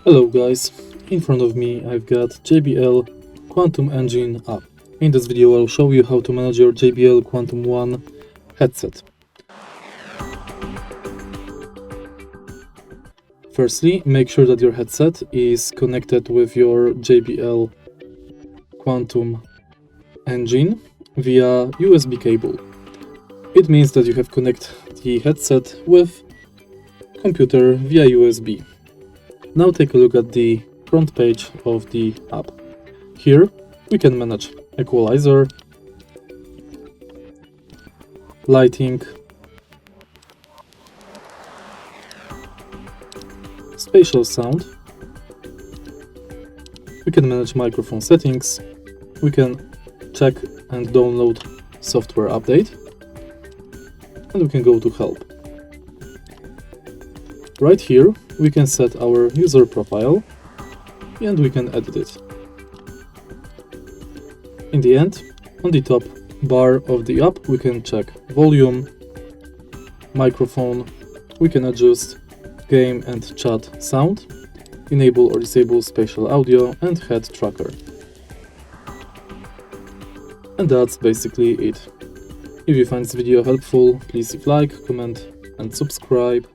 Hello guys, in front of me I've got JBL QuantumENGINE app. In this video I'll show you how to manage your JBL Quantum One headset. Firstly, make sure that your headset is connected with your JBL QuantumENGINE via USB cable. It means that you have connected the headset with computer via USB. Now take a look at the front page of the app. Here we can manage equalizer, lighting, spatial sound, we can manage microphone settings, we can check and download software update, and we can go to help. Right here we can set our user profile and we can edit it. In the end, on the top bar of the app we can check volume, microphone, we can adjust game and chat sound, enable or disable spatial audio and head tracker. And that's basically it. If you find this video helpful, please leave a like, comment and subscribe.